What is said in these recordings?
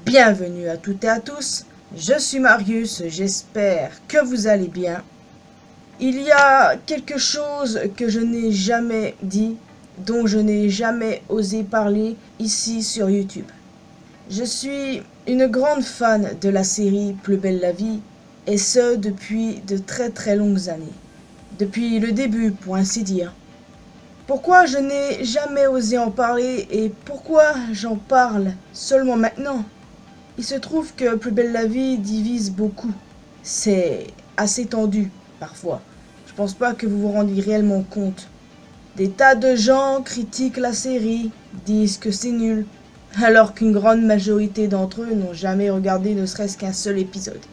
Bienvenue à toutes et à tous, je suis Marius, j'espère que vous allez bien. Il y a quelque chose que je n'ai jamais dit, dont je n'ai jamais osé parler ici sur YouTube. Je suis une grande fan de la série Plus belle la vie, et ce depuis de très longues années. Depuis le début, pour ainsi dire. Pourquoi je n'ai jamais osé en parler et pourquoi j'en parle seulement maintenant? Il se trouve que Plus belle la vie divise beaucoup. C'est assez tendu, parfois. Je pense pas que vous vous rendiez réellement compte. Des tas de gens critiquent la série, disent que c'est nul, alors qu'une grande majorité d'entre eux n'ont jamais regardé ne serait-ce qu'un seul épisode.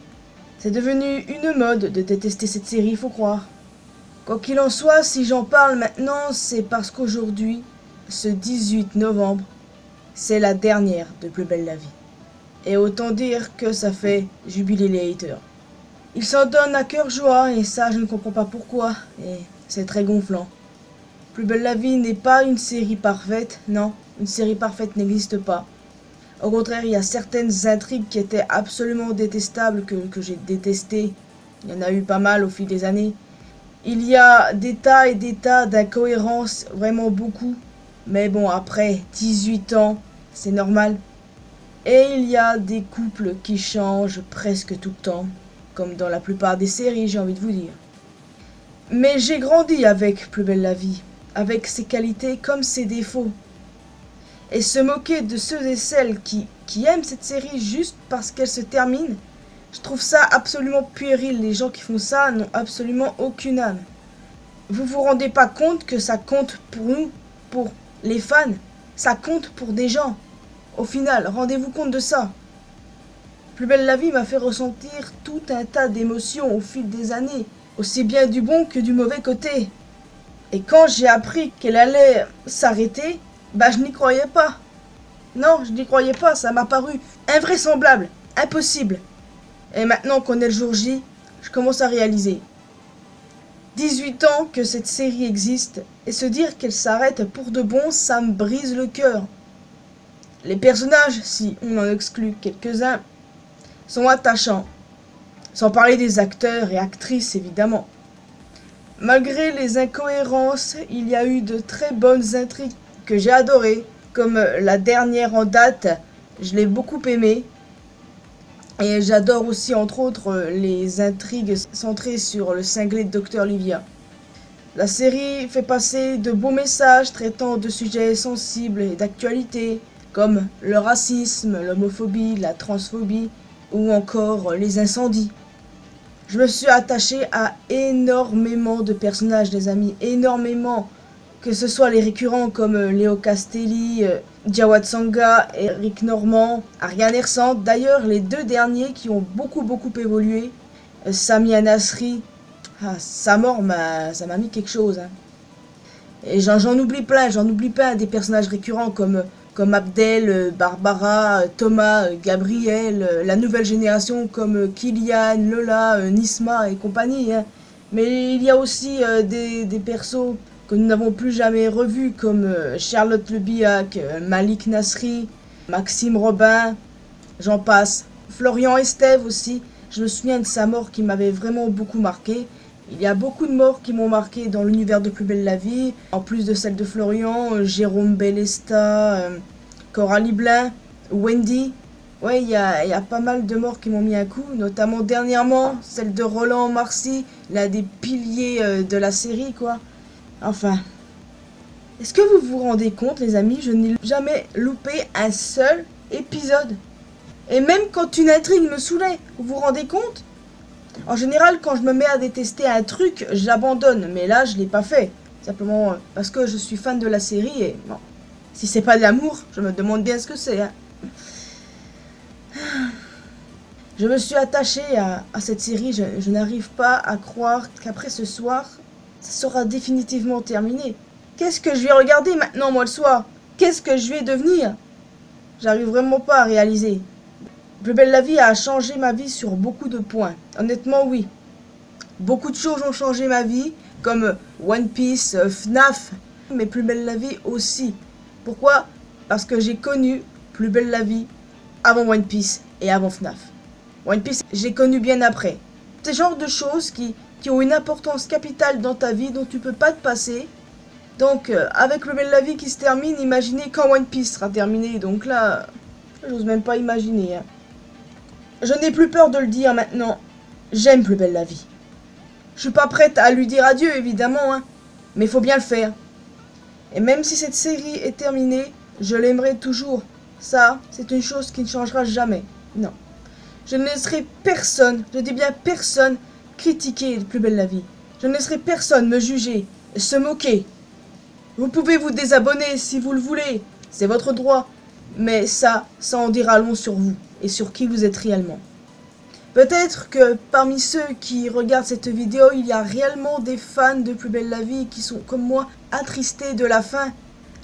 C'est devenu une mode de détester cette série, faut croire. Quoi qu'il en soit, si j'en parle maintenant, c'est parce qu'aujourd'hui, ce 18 novembre, c'est la dernière de Plus belle la vie. Et autant dire que ça fait jubiler les haters. Ils s'en donnent à cœur joie, et ça je ne comprends pas pourquoi, et c'est très gonflant. Plus belle la vie n'est pas une série parfaite, non, une série parfaite n'existe pas. Au contraire, il y a certaines intrigues qui étaient absolument détestables que j'ai détestées. Il y en a eu pas mal au fil des années. Il y a des tas et des tas d'incohérences, vraiment beaucoup. Mais bon, après 18 ans, c'est normal. Et il y a des couples qui changent presque tout le temps, comme dans la plupart des séries, j'ai envie de vous dire. Mais j'ai grandi avec Plus belle la vie, avec ses qualités comme ses défauts. Et se moquer de ceux et celles qui aiment cette série juste parce qu'elle se termine, je trouve ça absolument puéril. Les gens qui font ça n'ont absolument aucune âme. Vous vous rendez pas compte que ça compte pour nous, pour les fans, ça compte pour des gens. Au final, rendez-vous compte de ça. Plus belle la vie m'a fait ressentir tout un tas d'émotions au fil des années, aussi bien du bon que du mauvais côté. Et quand j'ai appris qu'elle allait s'arrêter, je n'y croyais pas. Non, je n'y croyais pas, ça m'a paru invraisemblable, impossible. Et maintenant qu'on est le jour J, je commence à réaliser. 18 ans que cette série existe, et se dire qu'elle s'arrête pour de bon, ça me brise le cœur. Les personnages, si on en exclut quelques-uns, sont attachants. Sans parler des acteurs et actrices, évidemment. Malgré les incohérences, il y a eu de très bonnes intrigues que j'ai adorées, comme la dernière en date, je l'ai beaucoup aimée. Et j'adore aussi, entre autres, les intrigues centrées sur le cinglé de Dr Livia. La série fait passer de beaux messages traitant de sujets sensibles et d'actualité, comme le racisme, l'homophobie, la transphobie ou encore les incendies. Je me suis attachée à énormément de personnages, les amis, énormément. Que ce soit les récurrents comme Léo Castelli, Jawad Sanga, Eric Normand, Ariane Hersant. D'ailleurs, les deux derniers qui ont beaucoup évolué, Samia Nasri, sa mort, ça m'a mis quelque chose. Hein. Et j'en oublie plein des personnages récurrents comme Abdel, Barbara, Thomas, Gabriel, la nouvelle génération comme Kylian, Lola, Nisma et compagnie. Hein. Mais il y a aussi des persos que nous n'avons plus jamais revus comme Charlotte Lebiac, Malik Nasri, Maxime Robin, j'en passe. Florian Estève aussi, je me souviens de sa mort qui m'avait vraiment beaucoup marqué. Il y a beaucoup de morts qui m'ont marqué dans l'univers de Plus belle la vie. En plus de celle de Florian, Jérôme Bellesta, Coralie Blin, Wendy. Ouais, il y a pas mal de morts qui m'ont mis un coup, notamment dernièrement, celle de Roland Marcy, l'un des piliers de la série, quoi. Enfin. Est-ce que vous vous rendez compte, les amis, je n'ai jamais loupé un seul épisode. Et même quand une intrigue me saoulait, vous vous rendez compte? En général, quand je me mets à détester un truc, j'abandonne. Mais là, je l'ai pas fait. Simplement parce que je suis fan de la série et bon. Si c'est pas de l'amour, je me demande bien ce que c'est. Hein. Je me suis attachée à cette série. Je n'arrive pas à croire qu'après ce soir, ça sera définitivement terminé. Qu'est-ce que je vais regarder maintenant, moi, le soir? Qu'est-ce que je vais devenir? J'arrive vraiment pas à réaliser. Plus belle la vie a changé ma vie sur beaucoup de points. Honnêtement, oui. Beaucoup de choses ont changé ma vie, comme One Piece, FNAF, mais Plus belle la vie aussi. Pourquoi? Parce que j'ai connu Plus belle la vie avant One Piece et avant FNAF. One Piece, j'ai connu bien après. C'est le genre de choses qui ont une importance capitale dans ta vie dont tu peux pas te passer. Donc, avec Plus belle la vie qui se termine, imaginez quand One Piece sera terminé. Donc là, j'ose même pas imaginer. Hein. Je n'ai plus peur de le dire maintenant. J'aime Plus belle la vie. Je suis pas prête à lui dire adieu, évidemment, hein. Mais il faut bien le faire. Et même si cette série est terminée, je l'aimerai toujours. Ça, c'est une chose qui ne changera jamais. Non. Je ne laisserai personne, je dis bien personne, critiquer Plus belle la vie. Je ne laisserai personne me juger, se moquer. Vous pouvez vous désabonner si vous le voulez, c'est votre droit. Mais ça en dira long sur vous et sur qui vous êtes réellement. Peut-être que parmi ceux qui regardent cette vidéo, il y a réellement des fans de Plus belle la vie qui sont comme moi attristés de la fin.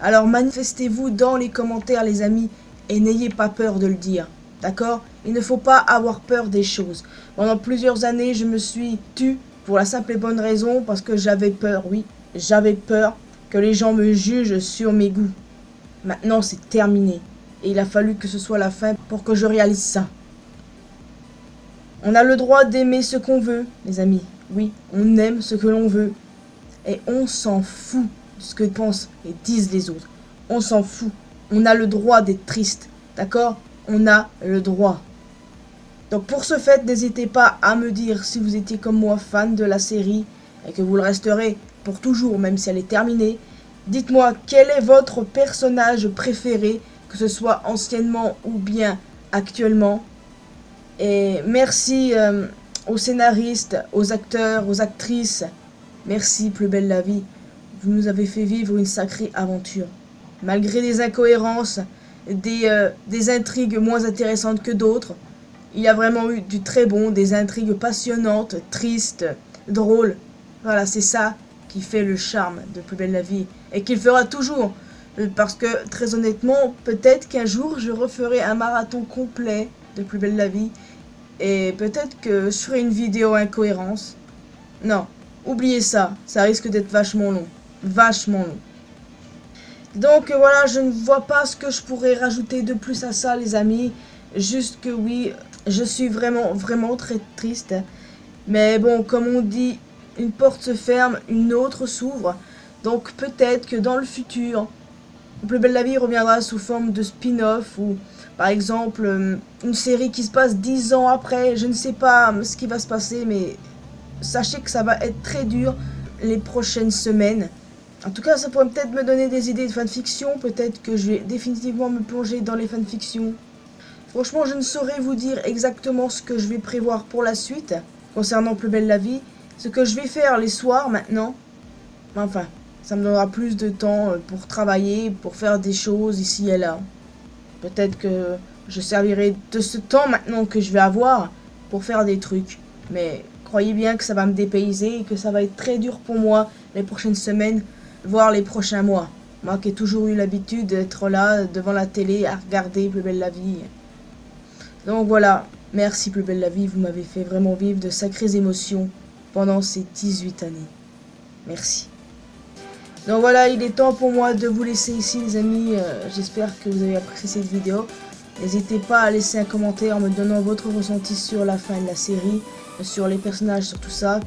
Alors manifestez-vous dans les commentaires les amis et n'ayez pas peur de le dire. D'accord? Il ne faut pas avoir peur des choses. Pendant plusieurs années, je me suis tue pour la simple et bonne raison parce que j'avais peur, oui. J'avais peur que les gens me jugent sur mes goûts. Maintenant, c'est terminé. Et il a fallu que ce soit la fin pour que je réalise ça. On a le droit d'aimer ce qu'on veut, les amis. Oui, on aime ce que l'on veut. Et on s'en fout de ce que pensent et disent les autres. On s'en fout. On a le droit d'être triste. D'accord? On a le droit. Donc pour ce fait, n'hésitez pas à me dire si vous étiez comme moi fan de la série et que vous le resterez pour toujours, même si elle est terminée. Dites-moi quel est votre personnage préféré, que ce soit anciennement ou bien actuellement. Et merci aux scénaristes, aux acteurs, aux actrices. Merci Plus belle la vie. Vous nous avez fait vivre une sacrée aventure. Malgré des incohérences, des intrigues moins intéressantes que d'autres, il y a vraiment eu du très bon, des intrigues passionnantes, tristes, drôles. Voilà, c'est ça qui fait le charme de Plus belle la vie. Et qu'il fera toujours. Parce que, très honnêtement, peut-être qu'un jour, je referai un marathon complet de Plus belle la vie. Et peut-être que je ferai une vidéo incohérence. Non, oubliez ça. Ça risque d'être vachement long. Vachement long. Donc voilà, je ne vois pas ce que je pourrais rajouter de plus à ça, les amis. Juste que oui, je suis vraiment très triste. Mais bon, comme on dit, une porte se ferme, une autre s'ouvre. Donc peut-être que dans le futur, Plus belle la vie reviendra sous forme de spin-off ou par exemple une série qui se passe 10 ans après. Je ne sais pas ce qui va se passer, mais sachez que ça va être très dur les prochaines semaines. En tout cas, ça pourrait peut-être me donner des idées de fanfiction. Peut-être que je vais définitivement me plonger dans les fanfictions. Franchement, je ne saurais vous dire exactement ce que je vais prévoir pour la suite concernant Plus belle la vie. Ce que je vais faire les soirs maintenant. Enfin, ça me donnera plus de temps pour travailler, pour faire des choses ici et là. Peut-être que je servirai de ce temps maintenant que je vais avoir pour faire des trucs. Mais croyez bien que ça va me dépayser et que ça va être très dur pour moi les prochaines semaines, voire les prochains mois. Moi qui ai toujours eu l'habitude d'être là devant la télé à regarder Plus belle la vie. Donc voilà, merci Plus belle la vie, vous m'avez fait vraiment vivre de sacrées émotions pendant ces 18 années. Merci. Donc voilà, il est temps pour moi de vous laisser ici les amis. J'espère que vous avez apprécié cette vidéo. N'hésitez pas à laisser un commentaire en me donnant votre ressenti sur la fin de la série, sur les personnages, sur tout ça.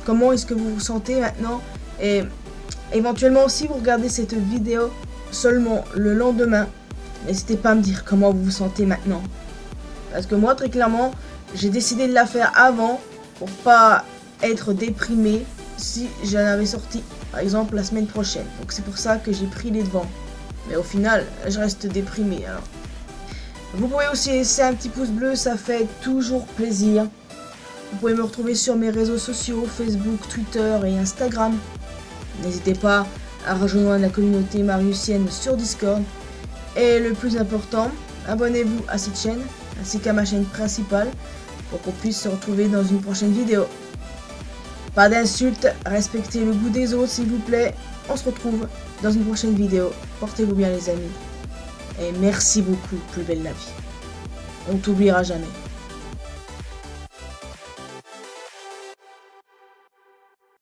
Comment est-ce que vous vous sentez maintenant? Et éventuellement, si vous regardez cette vidéo seulement le lendemain, n'hésitez pas à me dire comment vous vous sentez maintenant. Parce que moi, très clairement, j'ai décidé de la faire avant pour pas être déprimé si j'en avais sorti, par exemple, la semaine prochaine. Donc c'est pour ça que j'ai pris les devants. Mais au final, je reste déprimé. Alors, vous pouvez aussi laisser un petit pouce bleu, ça fait toujours plaisir. Vous pouvez me retrouver sur mes réseaux sociaux, Facebook, Twitter et Instagram. N'hésitez pas à rejoindre la communauté mariusienne sur Discord. Et le plus important, abonnez-vous à cette chaîne, ainsi qu'à ma chaîne principale, pour qu'on puisse se retrouver dans une prochaine vidéo. Pas d'insultes, respectez le goût des autres s'il vous plaît. On se retrouve dans une prochaine vidéo. Portez-vous bien les amis. Et merci beaucoup, Plus belle la vie. On t'oubliera jamais.